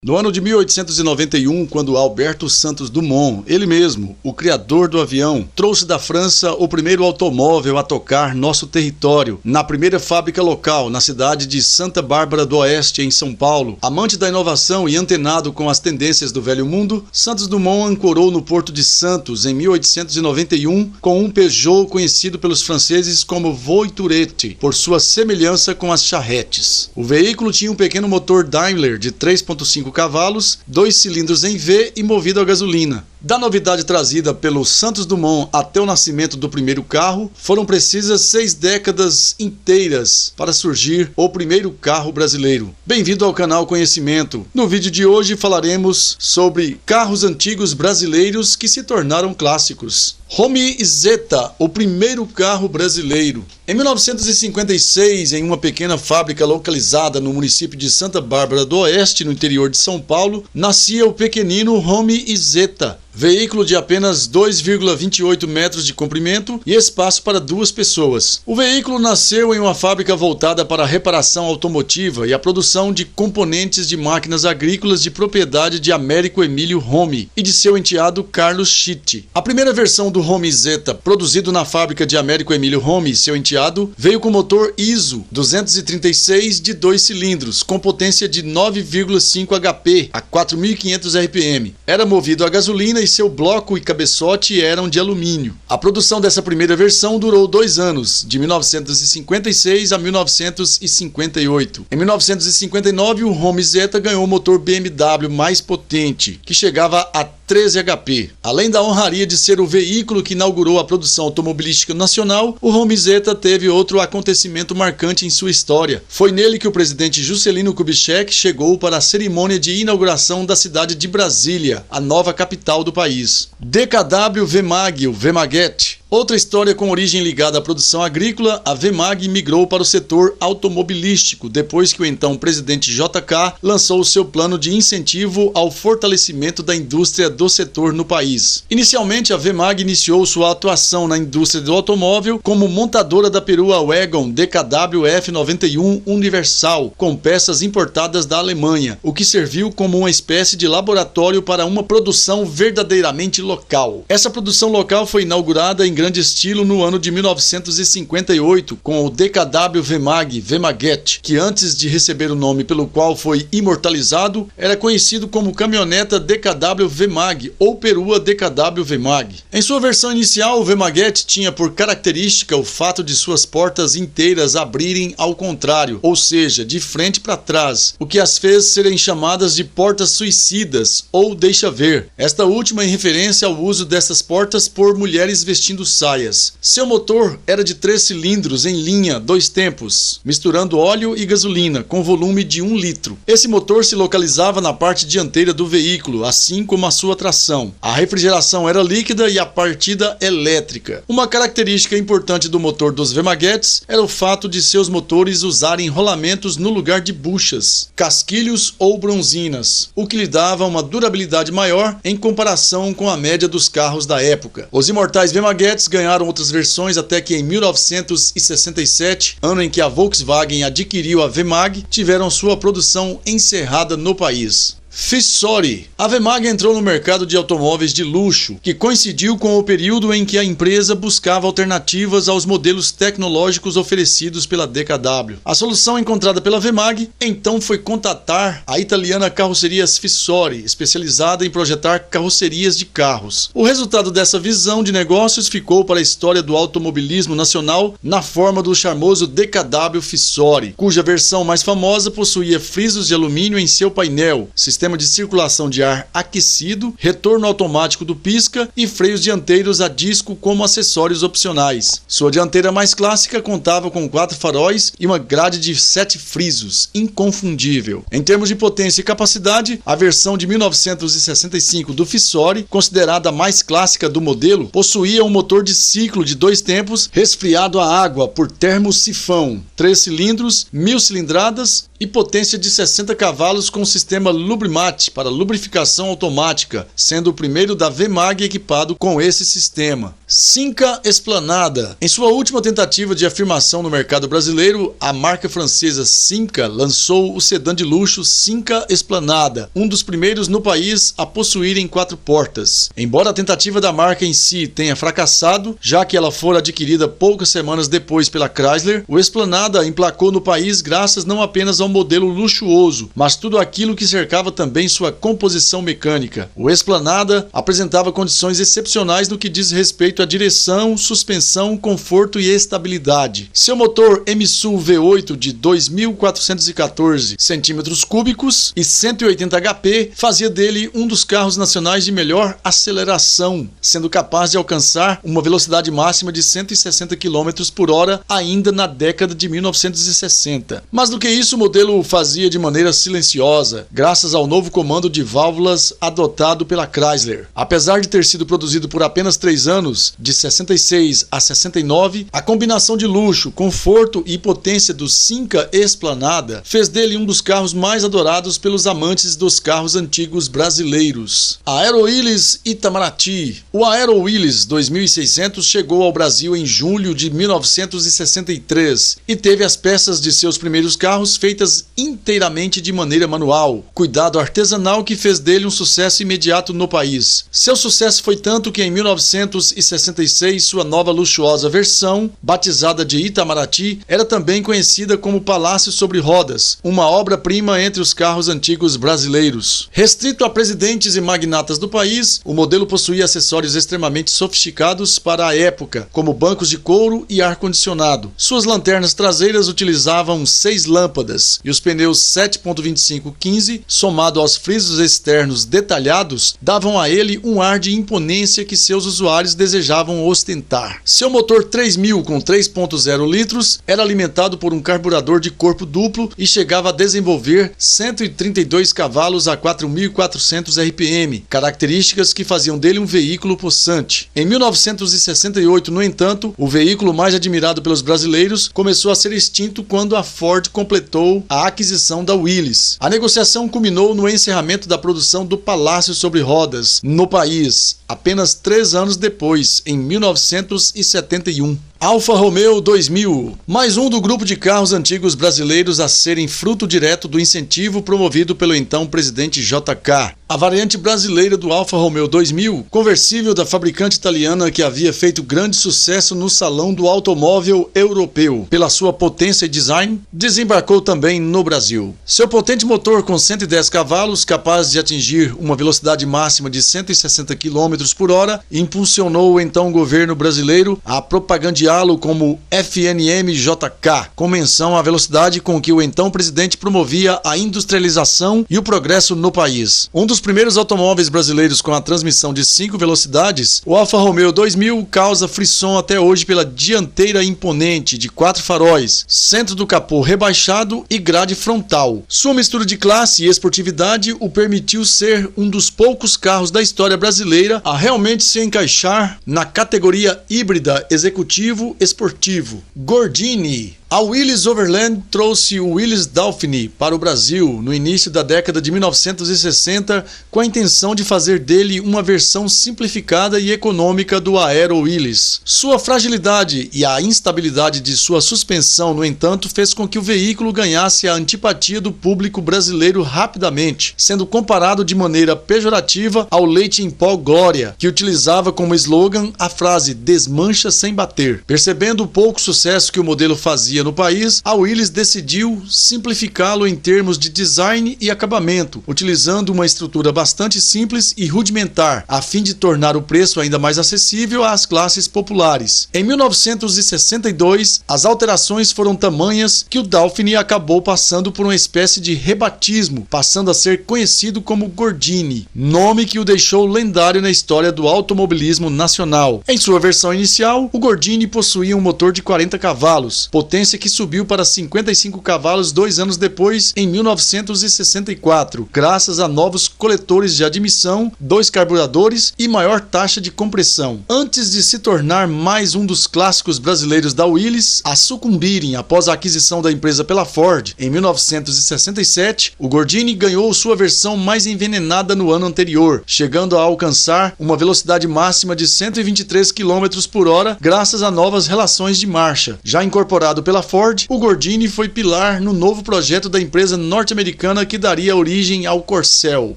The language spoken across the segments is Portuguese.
No ano de 1891, quando Alberto Santos Dumont, ele mesmo, o criador do avião, trouxe da França o primeiro automóvel a tocar nosso território, na primeira fábrica local, na cidade de Santa Bárbara do Oeste, em São Paulo. Amante da inovação e antenado com as tendências do velho mundo, Santos Dumont ancorou no Porto de Santos em 1891 com um Peugeot conhecido pelos franceses como Voiturette, por sua semelhança com as charretes. O veículo tinha um pequeno motor Daimler de 3,5 cavalos, 2 cilindros em V e movido a gasolina. Da novidade trazida pelo Santos Dumont até o nascimento do primeiro carro, foram precisas 6 décadas inteiras para surgir o primeiro carro brasileiro. Bem-vindo ao canal Conhecimento. No vídeo de hoje falaremos sobre carros antigos brasileiros que se tornaram clássicos. Homi Zeta, o primeiro carro brasileiro. Em 1956, em uma pequena fábrica localizada no município de Santa Bárbara do Oeste, no interior de São Paulo, nascia o pequenino Homi Zeta. Veículo de apenas 2,28 metros de comprimento e espaço para 2 pessoas. O veículo nasceu em uma fábrica voltada para a reparação automotiva e a produção de componentes de máquinas agrícolas de propriedade de Américo Emílio Homi e de seu enteado Carlos Schitt. A primeira versão do Homi Zeta, produzido na fábrica de Américo Emílio Homi e seu enteado, veio com motor ISO 236 de 2 cilindros, com potência de 9,5 HP a 4.500 RPM. Era movido a gasolina e seu bloco e cabeçote eram de alumínio. A produção dessa primeira versão durou 2 anos, de 1956 a 1958. Em 1959, o Homi Zeta ganhou o motor BMW mais potente, que chegava a 13 HP. Além da honraria de ser o veículo que inaugurou a produção automobilística nacional, o Homi Zeta teve outro acontecimento marcante em sua história. Foi nele que o presidente Juscelino Kubitschek chegou para a cerimônia de inauguração da cidade de Brasília, a nova capital do país. DKW Vemag, o Vemaguete. Outra história com origem ligada à produção agrícola, a Vemag migrou para o setor automobilístico, depois que o então presidente JK lançou o seu plano de incentivo ao fortalecimento da indústria do setor no país. Inicialmente, a Vemag iniciou sua atuação na indústria do automóvel como montadora da perua Wagon DKW F91 Universal, com peças importadas da Alemanha, o que serviu como uma espécie de laboratório para uma produção verdadeiramente local. Essa produção local foi inaugurada em grande estilo no ano de 1958 com o DKW Vemag Vemaguete, que antes de receber o nome pelo qual foi imortalizado, era conhecido como caminhoneta DKW Vemag ou perua DKW Vemag. Em sua versão inicial, o Vemaguete tinha por característica o fato de suas portas inteiras abrirem ao contrário, ou seja, de frente para trás, o que as fez serem chamadas de portas suicidas ou deixa ver. Esta última em referência ao uso dessas portas por mulheres vestindo saias. Seu motor era de 3 cilindros em linha, 2 tempos, misturando óleo e gasolina, com volume de 1 litro. Esse motor se localizava na parte dianteira do veículo, assim como a sua tração. A refrigeração era líquida e a partida elétrica. Uma característica importante do motor dos Vemaguetes era o fato de seus motores usarem rolamentos no lugar de buchas, casquilhos ou bronzinas, o que lhe dava uma durabilidade maior em comparação com a média dos carros da época. Os imortais Vemaguetes ganharam outras versões até que em 1967, ano em que a Volkswagen adquiriu a Vemag, tiveram sua produção encerrada no país. Fissori. A Vemag entrou no mercado de automóveis de luxo, que coincidiu com o período em que a empresa buscava alternativas aos modelos tecnológicos oferecidos pela DKW. A solução encontrada pela Vemag então foi contatar a italiana Carrocerias Fissori, especializada em projetar carrocerias de carros. O resultado dessa visão de negócios ficou para a história do automobilismo nacional na forma do charmoso DKW Fissori, cuja versão mais famosa possuía frisos de alumínio em seu painel, sistema de circulação de ar aquecido, retorno automático do pisca e freios dianteiros a disco como acessórios opcionais. Sua dianteira mais clássica contava com 4 faróis e uma grade de 7 frisos, inconfundível. Em termos de potência e capacidade, a versão de 1965 do Fissori, considerada a mais clássica do modelo, possuía um motor de ciclo de 2 tempos resfriado a água por termosifão, 3 cilindros, 1000 cilindradas e potência de 60 cavalos com sistema lubrificante Lubrimat para lubrificação automática, sendo o primeiro da Vemag equipado com esse sistema. Cinca Esplanada. Em sua última tentativa de afirmação no mercado brasileiro, a marca francesa Cinca lançou o sedã de luxo Cinca Esplanada, um dos primeiros no país a possuírem 4 portas. Embora a tentativa da marca em si tenha fracassado, já que ela fora adquirida poucas semanas depois pela Chrysler, o Esplanada emplacou no país graças não apenas ao modelo luxuoso, mas tudo aquilo que cercava também sua composição mecânica. O Esplanada apresentava condições excepcionais no que diz respeito à direção, suspensão, conforto e estabilidade. Seu motor Msul V8 de 2.414 cm3 e 180 HP fazia dele um dos carros nacionais de melhor aceleração, sendo capaz de alcançar uma velocidade máxima de 160 km por hora ainda na década de 1960. Mas do que isso, o modelo fazia de maneira silenciosa, graças ao novo comando de válvulas adotado pela Chrysler. Apesar de ter sido produzido por apenas 3 anos, de 66 a 69, a combinação de luxo, conforto e potência do Cinca Esplanada fez dele um dos carros mais adorados pelos amantes dos carros antigos brasileiros. Aero Willys Itamaraty. O Aero Willys 2600 chegou ao Brasil em julho de 1963 e teve as peças de seus primeiros carros feitas inteiramente de maneira manual, cuidado artesanal que fez dele um sucesso imediato no país. Seu sucesso foi tanto que em 1966 sua nova luxuosa versão, batizada de Itamaraty, era também conhecida como Palácio sobre Rodas, uma obra-prima entre os carros antigos brasileiros. Restrito a presidentes e magnatas do país, o modelo possuía acessórios extremamente sofisticados para a época, como bancos de couro e ar-condicionado. Suas lanternas traseiras utilizavam 6 lâmpadas e os pneus 7.25/15, somado aos frisos externos detalhados, davam a ele um ar de imponência que seus usuários desejavam ostentar. Seu motor 3000 com 3.0 litros era alimentado por um carburador de corpo duplo e chegava a desenvolver 132 cavalos a 4.400 RPM, características que faziam dele um veículo possante. Em 1968, no entanto, o veículo mais admirado pelos brasileiros começou a ser extinto quando a Ford completou a aquisição da Willys. A negociação culminou no encerramento da produção do Palácio sobre Rodas no país, apenas 3 anos depois, em 1971. Alfa Romeo 2000, mais um do grupo de carros antigos brasileiros a serem fruto direto do incentivo promovido pelo então presidente JK. A variante brasileira do Alfa Romeo 2000, conversível da fabricante italiana que havia feito grande sucesso no Salão do Automóvel Europeu pela sua potência e design, desembarcou também no Brasil. Seu potente motor com 110 cavalos, capaz de atingir uma velocidade máxima de 160 km por hora, impulsionou o então governo brasileiro a propagandeá-lo como FNM-JK, com menção à velocidade com que o então presidente promovia a industrialização e o progresso no país. Um dos primeiros automóveis brasileiros com a transmissão de 5 velocidades, o Alfa Romeo 2000 causa frisson até hoje pela dianteira imponente de 4 faróis, centro do capô rebaixado e grade frontal. Sua mistura de classe e esportividade o permitiu ser um dos poucos carros da história brasileira a realmente se encaixar na categoria híbrida executivo-esportivo. Gordini. A Willys Overland trouxe o Willys Dauphine para o Brasil no início da década de 1960 com a intenção de fazer dele uma versão simplificada e econômica do Aero Willys. Sua fragilidade e a instabilidade de sua suspensão, no entanto, fez com que o veículo ganhasse a antipatia do público brasileiro rapidamente, sendo comparado de maneira pejorativa ao leite em pó Glória, que utilizava como slogan a frase "desmancha sem bater". Percebendo o pouco sucesso que o modelo fazia no país, a Willys decidiu simplificá-lo em termos de design e acabamento, utilizando uma estrutura bastante simples e rudimentar, a fim de tornar o preço ainda mais acessível às classes populares. Em 1962, as alterações foram tamanhas que o Dauphine acabou passando por uma espécie de rebatismo, passando a ser conhecido como Gordini, nome que o deixou lendário na história do automobilismo nacional. Em sua versão inicial, o Gordini possuía um motor de 40 cavalos, potência potência que subiu para 55 cavalos 2 anos depois, em 1964, graças a novos coletores de admissão, 2 carburadores e maior taxa de compressão. Antes de se tornar mais um dos clássicos brasileiros da Willys a sucumbirem após a aquisição da empresa pela Ford em 1967, o Gordini ganhou sua versão mais envenenada no ano anterior, chegando a alcançar uma velocidade máxima de 123 km por hora graças a novas relações de marcha. Já incorporado pela Ford, o Gordini foi pilar no novo projeto da empresa norte-americana que daria origem ao Corcel.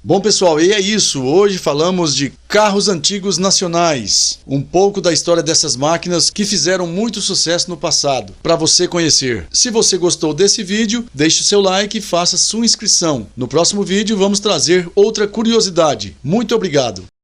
Bom pessoal, e é isso. Hoje falamos de carros antigos nacionais, um pouco da história dessas máquinas que fizeram muito sucesso no passado, para você conhecer. Se você gostou desse vídeo, deixe o seu like e faça sua inscrição. No próximo vídeo vamos trazer outra curiosidade. Muito obrigado!